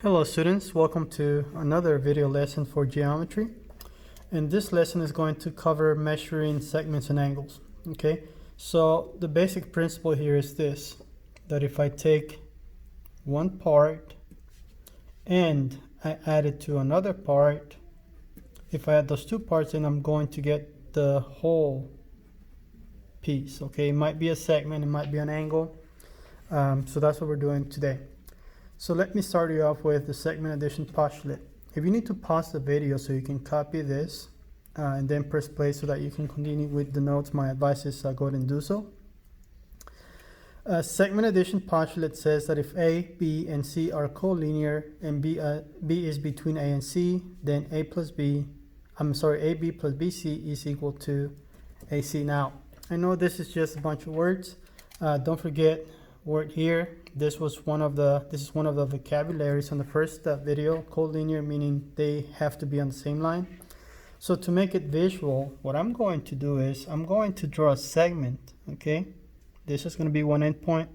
Hello students, welcome to another video lesson for geometry, and this lesson is going to cover measuring segments and angles. Okay, so the basic principle here is this, that if I take one part and I add it to another part, if I add those two parts, then I'm going to get the whole piece. Okay, it might be a segment, it might be an angle, so that's what we're doing today. So let me start you off with the segment addition postulate. If you need to pause the video so you can copy this and then press play so that you can continue with the notes, my advice is go ahead and do so. Segment addition postulate says that if A, B, and C are collinear and B is between A and C, then AB plus BC is equal to AC. Now, I know this is just a bunch of words. Don't forget word here. This is one of the vocabularies on the first video. Collinear meaning they have to be on the same line. So to make it visual, what I'm going to do is I'm going to draw a segment. Okay, this is going to be one endpoint.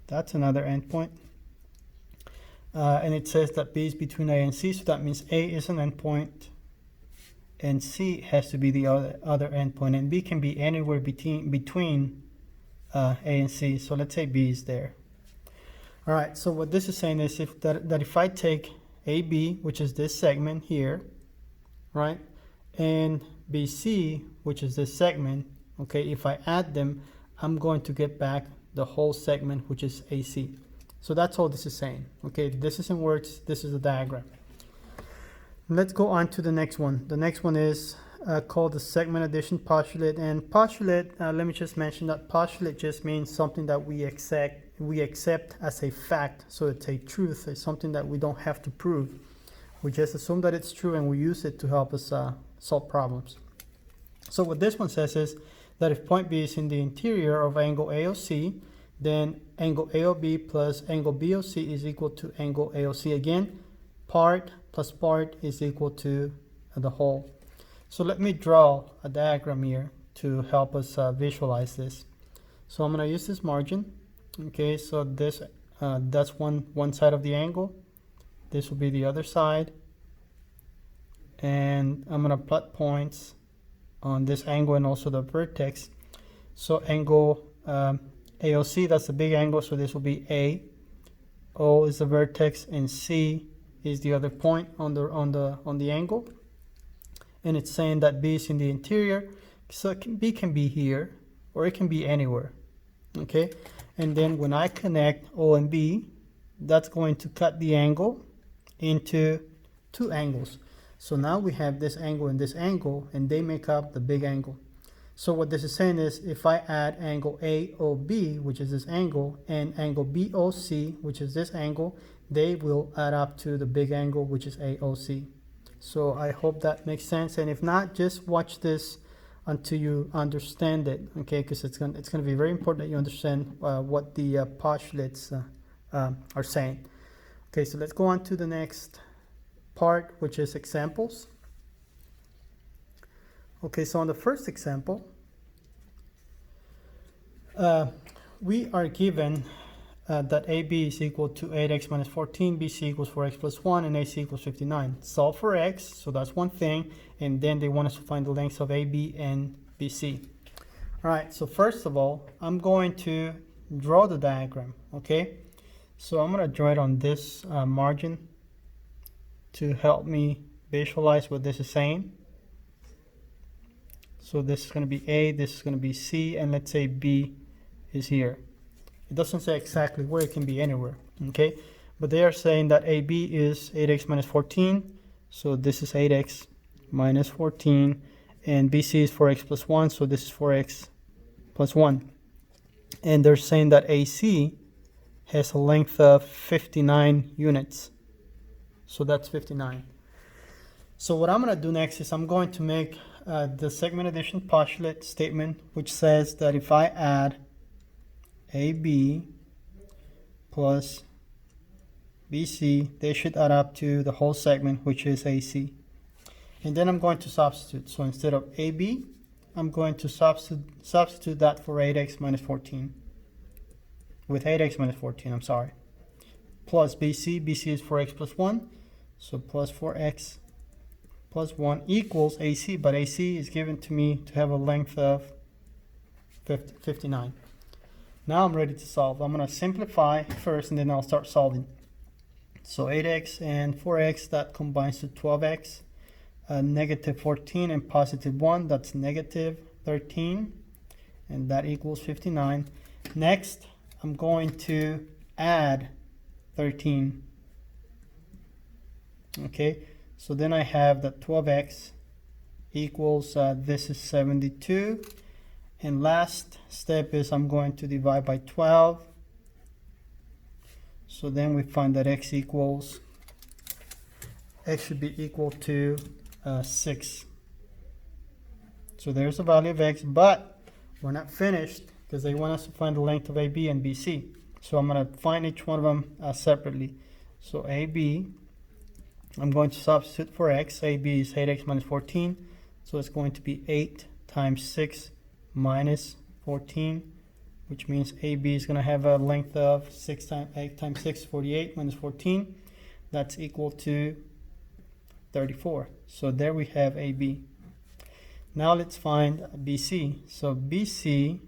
That's another endpoint. And it says that B is between A and C, so that means A is an endpoint and C has to be the other endpoint, and B can be anywhere between A and C. So let's say B is there. All right, so what this is saying is that if I take AB, which is this segment here, right, and BC, which is this segment, okay, if I add them, I'm going to get back the whole segment, which is AC. So that's all this is saying. Okay, this is in words, this is a diagram. Let's go on to the next one. The next one is called the segment addition postulate. And postulate, let me just mention that postulate just means something that we accept as a fact. So it's a truth, it's something that we don't have to prove. We just assume that it's true and we use it to help us solve problems. So what this one says is that if point B is in the interior of angle AOC, then angle AOB plus angle BOC is equal to angle AOC. Again, part plus part is equal to the whole. So let me draw a diagram here to help us visualize this. So I'm going to use this margin. Okay, so this that's one side of the angle. This will be the other side. And I'm going to plot points on this angle and also the vertex. So angle AOC, that's the big angle, so this will be A. O is the vertex and C is the other point on the angle. And it's saying that B is in the interior, so B can be here or it can be anywhere. Okay, and then when I connect O and B, that's going to cut the angle into two angles. So now we have this angle and they make up the big angle. So what this is saying is if I add angle AOB, which is this angle, and angle BOC, which is this angle, they will add up to the big angle, which is AOC. So I hope that makes sense, and if not, just watch this until you understand it, okay? Because it's going to be very important that you understand what the postulates are saying. Okay, so let's go on to the next part, which is examples. Okay, so on the first example, we are given that AB is equal to 8x minus 14, BC equals 4x plus 1, and AC equals 59. Solve for x, so that's one thing, and then they want us to find the lengths of AB and BC. All right, so first of all, I'm going to draw the diagram, okay? So I'm going to draw it on this margin to help me visualize what this is saying. So this is going to be A, this is going to be C, and let's say B is here. It doesn't say exactly where, it can be anywhere, okay? But they are saying that AB is 8x minus 14, so this is 8x minus 14, and BC is 4x plus 1, so this is 4x plus 1. And they're saying that AC has a length of 59 units, so that's 59. So what I'm going to do next is I'm going to make the segment addition postulate statement, which says that if I add AB plus BC, they should add up to the whole segment, which is AC. And then I'm going to substitute. So instead of AB, I'm going to substitute that for 8x minus 14. With 8x minus 14, I'm sorry. plus BC. BC is 4x plus 1. So plus 4x plus 1 equals AC. But AC is given to me to have a length of 59. Now I'm ready to solve. I'm going to simplify first and then I'll start solving. So 8x and 4x, that combines to 12x. Negative 14 and positive 1, that's negative 13. And that equals 59. Next, I'm going to add 13. Okay, so then I have that 12x equals, this is 72. And last step is I'm going to divide by 12. So then we find that x should be equal to 6. So there's the value of x, but we're not finished because they want us to find the length of AB and BC. So I'm going to find each one of them separately. So AB, I'm going to substitute for x. AB is 8x minus 14. So it's going to be 8 times 6 minus 14, which means AB is going to have a length of 6 times 8 times 6, 48 minus 14. That's equal to 34. So there we have AB. Now let's find BC. So BC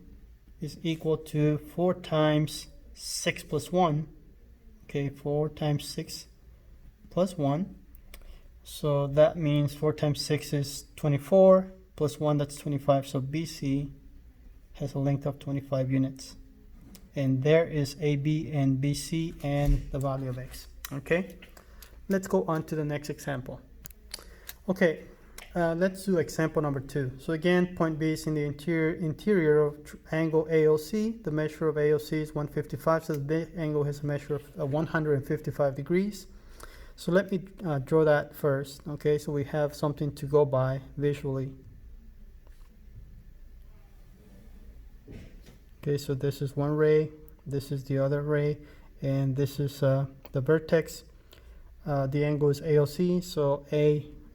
is equal to 4 times 6 plus 1. Okay, 4 times 6 plus 1. So that means 4 times 6 is 24 plus 1, that's 25. So BC has a length of 25 units. And there is AB and BC and the value of x. Okay, let's go on to the next example. Okay, let's do example number 2. So again, point B is in the interior of angle AOC. The measure of AOC is 155, so the angle has a measure of 155 degrees. So let me draw that first. Okay, so we have something to go by visually. Okay, so this is one ray, this is the other ray, and this is the vertex. The angle is AOC, so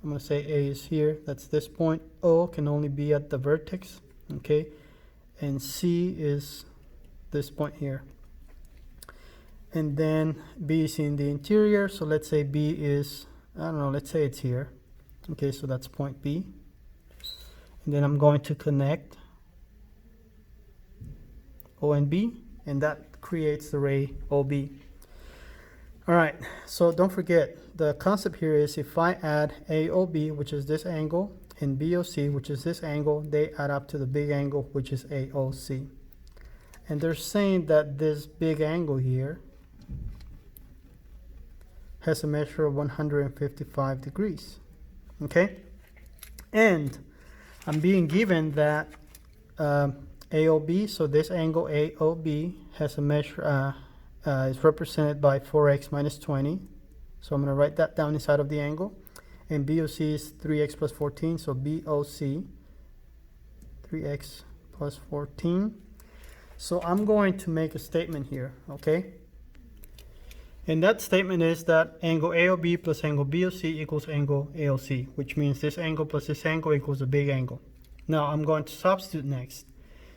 I'm going to say A is here, that's this point. O can only be at the vertex, okay? And C is this point here. And then B is in the interior, so let's say B is, I don't know, let's say it's here. Okay, so that's point B. And then I'm going to connect O and B, and that creates the ray OB. All right, so don't forget, the concept here is if I add AOB, which is this angle, and BOC, which is this angle, they add up to the big angle, which is AOC. And they're saying that this big angle here has a measure of 155 degrees. Okay? And I'm being given that AOB, so this angle AOB has a measure, is represented by 4x minus 20. So I'm going to write that down inside of the angle. And BOC is 3x plus 14, so BOC, 3x plus 14. So I'm going to make a statement here, okay? And that statement is that angle AOB plus angle BOC equals angle AOC, which means this angle plus this angle equals a big angle. Now I'm going to substitute next.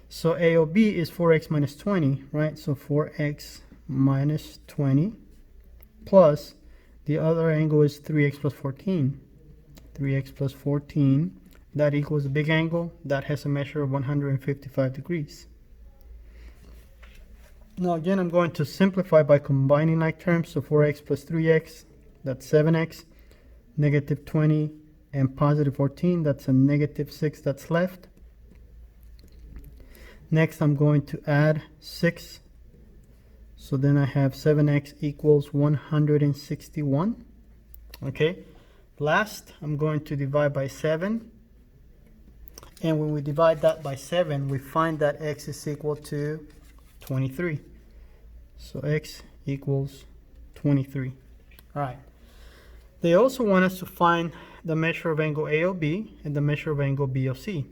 So AOB is 4x minus 20, right? So 4x minus 20 plus the other angle is 3x plus 14. 3x plus 14, that equals a big angle that has a measure of 155 degrees. Now again, I'm going to simplify by combining like terms. So 4x plus 3x, that's 7x, negative 20 and positive 14, that's a negative 6 that's left. Next, I'm going to add 6. So then I have 7x equals 161. Okay. Last, I'm going to divide by 7. And when we divide that by 7, we find that x is equal to 23. So x equals 23. All right. They also want us to find the measure of angle AOB and the measure of angle BOC.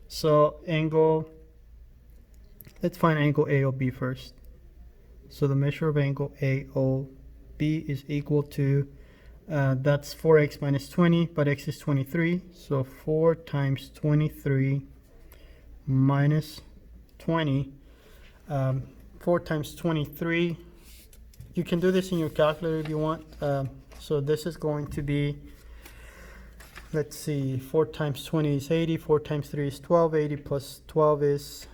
So let's find angle AOB first. So the measure of angle AOB is equal to, that's 4x minus 20, but x is 23. So 4 times 23 minus 20. 4 times 23 You can do this in your calculator if you want. So this is going to be, let's see, 4 times 20 is 80, 4 times 3 is 12, 80 plus 12 is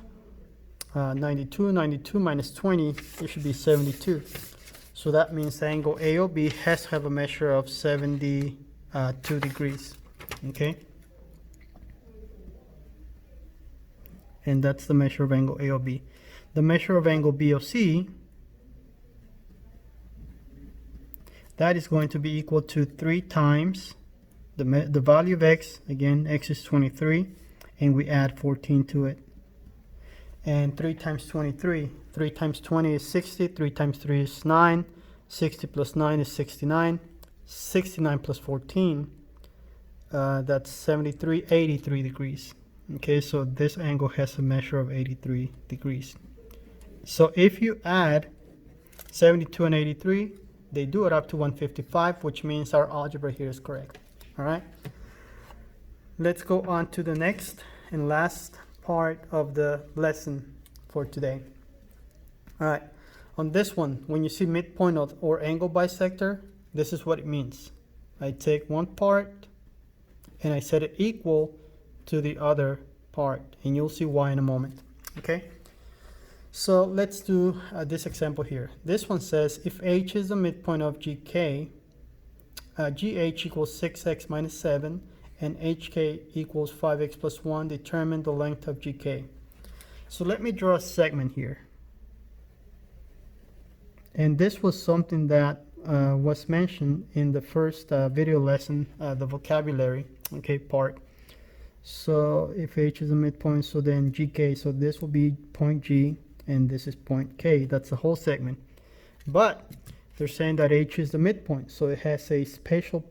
92, 92 minus 20, it should be 72. So that means the angle AOB has to have a measure of 72 degrees, okay? And that's the measure of angle AOB. The measure of angle BOC, that is going to be equal to 3 times the value of x, again, x is 23, and we add 14 to it. And 3 times 23, 3 times 20 is 60, 3 times 3 is 9, 60 plus 9 is 69, 69 plus 14, that's 73, 83 degrees. Okay, so this angle has a measure of 83 degrees. So if you add 72 and 83, they do it up to 155, which means our algebra here is correct. All right, let's go on to the next and last part of the lesson for today. All right, on this one, when you see midpoint or angle bisector, this is what it means. I take one part and I set it equal to the other part, and you'll see why in a moment. Okay, so let's do this example here. This one says if h is the midpoint of gk, gh equals 6x minus 7 and hk equals 5x plus 1, determine the length of gk. So let me draw a segment here. And this was something that was mentioned in the first video lesson, the vocabulary, okay, part. So if h is a midpoint, so then gk, so this will be point G and this is point K. That's the whole segment. But they're saying that h is the midpoint, so it has a special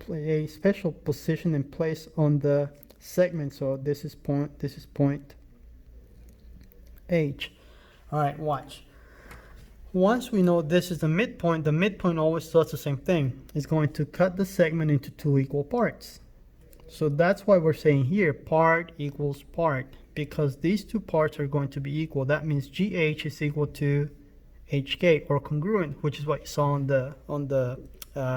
position and place on the segment. So this is point H. All right, watch. Once we know this is the midpoint always does the same thing. It's going to cut the segment into 2 equal parts. So that's why we're saying here part equals part, because these 2 parts are going to be equal. That means GH is equal to HK, or congruent, which is what you saw on the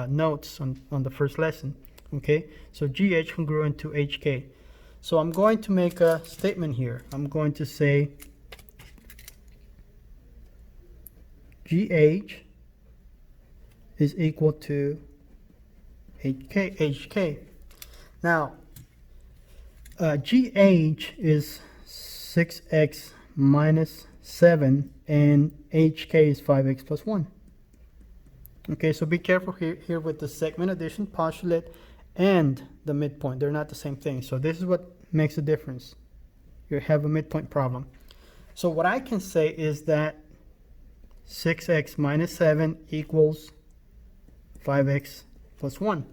notes on the first lesson. Okay, so GH congruent to HK. So I'm going to make a statement here. I'm going to say GH is equal to HK. Now, GH is 6x minus 7 and HK is 5x plus 1. Okay, so be careful here with the segment addition postulate and the midpoint. They're not the same thing. So this is what makes a difference. You have a midpoint problem. So what I can say is that 6x minus 7 equals 5x plus 1.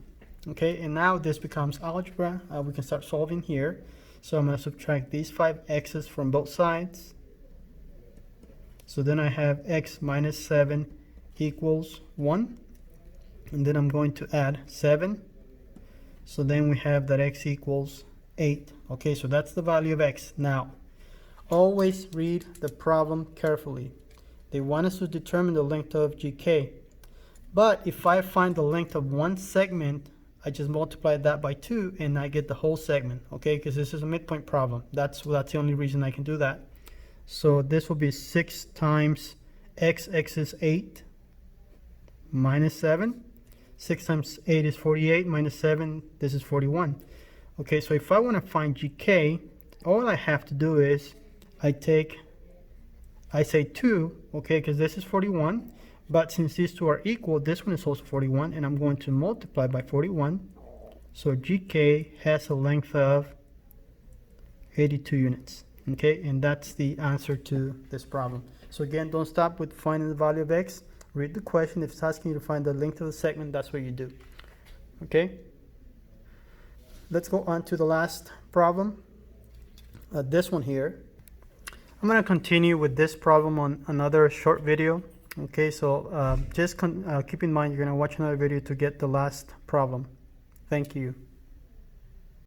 Okay, and now this becomes algebra. We can start solving here. So I'm going to subtract these 5 x's from both sides. So then I have x minus 7 equals 1. And then I'm going to add 7. So then we have that x equals 8. Okay, so that's the value of x. Now, always read the problem carefully. They want us to determine the length of gk. But if I find the length of one segment, I just multiply that by 2 and I get the whole segment, okay? Because this is a midpoint problem. That's the only reason I can do that. So this will be 6 times x is 8 minus 7. 6 times 8 is 48 minus 7, this is 41. Okay, so if I want to find gk, all I have to do is I say 2, okay, because this is 41. But since these 2 are equal, this one is also 41, and I'm going to multiply by 41. So GK has a length of 82 units. Okay, and that's the answer to this problem. So again, don't stop with finding the value of x. Read the question. If it's asking you to find the length of the segment, that's what you do. Okay, let's go on to the last problem. This one here. I'm going to continue with this problem on another short video. Okay, so just keep in mind you're going to watch another video to get the last problem. Thank you.